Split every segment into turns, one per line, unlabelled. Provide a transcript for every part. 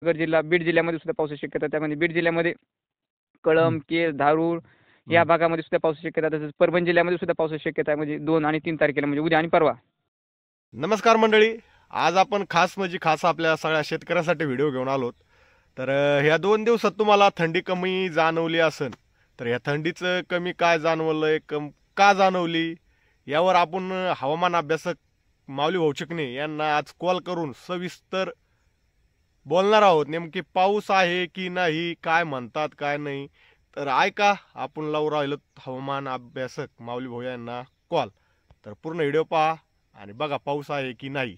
नगर जिल्हा, बीड जिल्ह्यामध्ये सुद्धा पावसाची शक्यता आहे. त्यामध्ये बीड जिल्ह्यामध्ये
हं,
कळंब, केज, धारूर या
हं.
भागामध्ये सुद्धा पावसाची शक्यता आहे. तसंच परभणी जिल्ह्यामध्ये सुद्धा पावसाची शक्यता आहे. म्हणजे 2 आणि 3 तारखेला म्हणजे उद्या आणि परवा.
नमस्कार मंडळी. आज आपण खास म्हणजे खास आपल्या सगळ्या शेतकऱ्यांसाठी व्हिडिओ घेऊन आलोत. तर ह्या 2 दिवसात तुम्हाला थंडी कमी जाणवली असेल, तर ह्या थंडीचं कमी काय जाणवलंय, का जाणवली, यावर आपण हवामान अभ्यासक माऊली भाऊ चिकणे यांना आज कॉल करून सविस्तर बोलणार आहोत. नेमकी पाऊस आहे की नाही, काय म्हणतात काय नाही. तर ऐका, आपण लावून राहिलो हवामान अभ्यासक माऊली भाऊ यांना कॉल. तर पूर्ण व्हिडिओ पहा आणि बघा पाऊस आहे की नाही.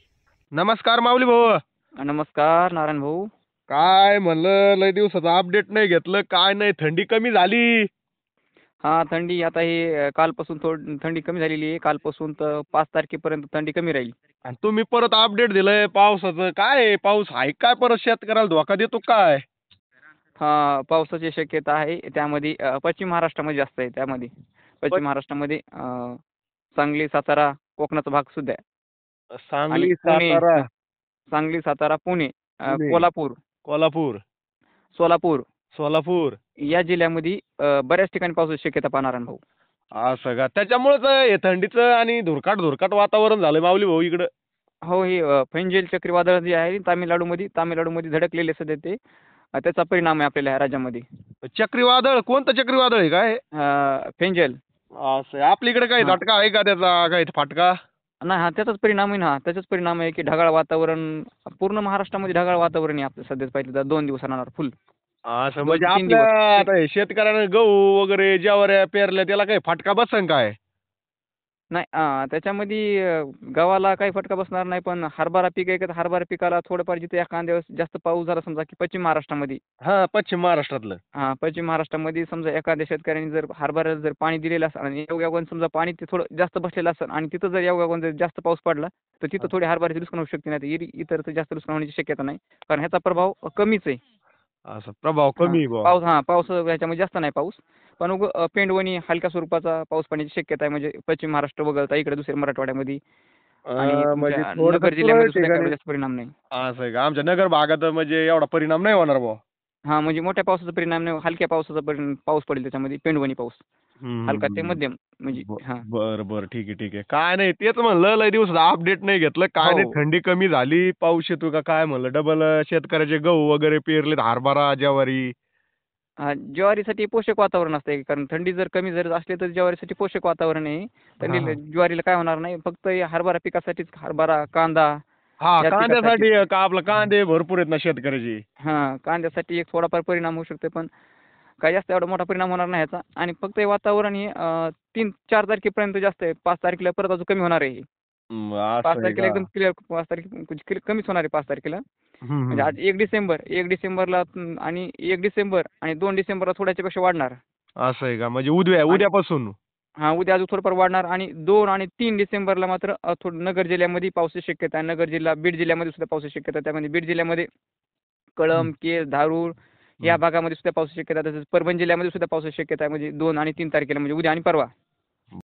नमस्कार माऊली भाऊ.
नमस्कार नारायण भाऊ.
काय म्हणलं, लय दिवसाचा अपडेट नाही घेतलं, काय नाही, थंडी कमी झाली.
हां, थंडी आता हे कालपासून थंडी कमी झालेली आहे. कालपासून तर 5 तारखेपर्यंत थंडी कमी राहील.
आणि तुम्ही परत अपडेट दिलंय पावसाचं. काय आहे, पाऊस आहे काय, परत शेतकऱ्याला धोका देतो काय?
हां, पावसाची शक्यता आहे. त्यामध्ये पश्चिम महाराष्ट्रामध्ये जास्त आहे त्यामध्ये. पश्चिम महाराष्ट्रामध्ये सांगली, सातारा, कोकणाचा भाग सुद्धा आहे. आणि
सांगली,
पुणे,
सातारा,
सांगली, सातारा, पुणे,
पुणे,
कोल्हापूर,
कोल्हापूर,
सोलापूर
सोलापूर.
या जिल्ह्यामध्ये बऱ्याच ठिकाणी पावसाची शक्यता पाहणार आहे भाऊ.
असं का? त्याच्यामुळेच हे थंडीचं आणि धुरकाट वातावरण झालंय माऊली भाऊ इकडं.
हो, हे फेंजेल चक्रीवादळ जे आहे तामिळनाडूमध्ये धडकलेले सध्या ते. त्याचा परिणाम आहे आपल्याला ह्या राज्यामध्ये.
चक्रीवादळ कोणतं चक्रीवादळ आहे काय?
फेंजेल.
असं आहे. आपल्या इकडे काही
हां.
झटका आहे का त्याचा, काही फाटका?
नाही, हां, त्याचाच परिणाम आहे ना. त्याचाच परिणाम आहे की ढगाळ वातावरण पूर्ण महाराष्ट्रामध्ये ढगाळ वातावरण आहे आपलं सध्याच पाहिलं तर 2 दिवस राहणार फुल.
असं
2
म्हणजे
ते 3
आपल्या
दिवस.
आता हे शेतकऱ्यानं गहू वगैरे ज्वाऱ्या पेरल्या त्याला काही फाटका बसन काय?
नाही, त्याच्यामध्ये गव्हाला काही फटका बसणार नाही, पण हरभरा पीक आहे का हरभरा पिकाला थोडंफार जिथे एखाद्या वेळेस जास्त पाऊस झाला समजा की पश्चिम महाराष्ट्रामध्ये.
हा, पश्चिम महाराष्ट्रातलं.
हां, पश्चिम महाराष्ट्रामध्ये समजा एखाद्या शेतकऱ्याने जर हरभऱ्याला जर पाणी दिलेलं असेल आणि योगायोगाने समजा पाणी ते थोडं जास्त बसलेलं असेल आणि तिथं जर योगायोगाने जर जास्त पाऊस पडला, तर तिथं थोडी हरभऱ्याची नुकसान होऊ शकते. नाही तर इतर तर जास्त नुकसान होण्याची शक्यता नाही. कारण ह्याचा प्रभाव कमीच आहे.
असं प्रभाव
हां,
कमी आहे बुवा.
पाऊस ह्याच्यामध्ये जास्त नाही पाऊस. पण पेंडवणी हलक्या स्वरूपाचा पाऊस पडण्याची शक्यता आहे. म्हणजे पश्चिम महाराष्ट्र वगळता इकडे दुसऱ्या मराठवाड्यामध्ये आणि
म्हणजे
तुमच्या
थोडंसं
नगर
तुरळक
जिल्ह्यामध्ये सुद्धा काही
ठिकाणी.
एवढा जास्त परिणाम नाही.
असं आहे का? आमच्या नगर भागात म्हणजे एवढा परिणाम नाही होणार बुवा.
हां, म्हणजे मोठ्या पावसाचा परिणाम नाही, हलक्या पावसाचा पाऊस पडेल त्याच्यामध्ये पेंडवणी पाऊस.
हं, हं,
हलका ते
हं.
मध्यम म्हणजे हां.
बरं, बरं. ठीक आहे, ठीक आहे. काय नाही, तेच म्हणलं लय दिवसाचं अपडेट नाही घेतलं. काय नाही,
हो.
थंडी कमी झाली, पाऊस येतो का काय म्हणलं. डबल शेतकऱ्याचे गहू वगैरे पेरलेत, हरभरा, ज्वारी.
ज्वारीसाठी पोषक वातावरण असते. कारण थंडी जर कमी जर असली तर ज्वारीसाठी पोषक वातावरण आहे.
हां,
थंडी
हां.
ज्वारीला काय होणार नाही. फक्त या हरभरा पिकासाठीच हरभरा, कांदा
हां,
या पिकासाठी.
कांद्यासाठी का आपलं कांदे भरपूर आहेत ना शेतकऱ्याचे.
हां, कांद्यासाठी एक थोडाफार परिणाम होऊ शकतो. पण काही जास्त एवढा मोठा परिणाम होणार नाही ह्याचा. आणि फक्त हे वातावरण हे 3-4 तारखेपर्यंत जास्त आहे. 5 तारखेला परत अजून कमी होणार आहे हे. 5
असं आहे
तारखेला
का?
एकदम क्लिअर, 5 तारखेला कमीच होणार आहे 5 तारखेला.
हं,
म्हणजे
हं.
आज 1 डिसेंबर, 1 डिसेंबरला आणि 1 डिसेंबर आणि 2 डिसेंबरला थोड्याच्यापेक्षा वाढणार.
असं आहे का? म्हणजे उद्यापासून.
हां, उद्या अजून थोडंफार वाढणार आणि 2 आणि 3 डिसेंबरला मात्र थोडं नगर जिल्ह्यामध्ये पावसाची शक्यता आहे. नगर जिल्हा, बीड जिल्ह्यामध्ये सुद्धा पावसाची शक्यता आहे. त्यामध्ये बीड जिल्ह्यामध्ये
हं,
कळंब, केज, धारूर या
हं.
भागामध्ये सुद्धा पावसाची शक्यता आहे. तसंच परभणी जिल्ह्यामध्ये सुद्धा पावसाची शक्यता आहे. म्हणजे 2 आणि 3 तारखेला म्हणजे उद्या आणि परवा.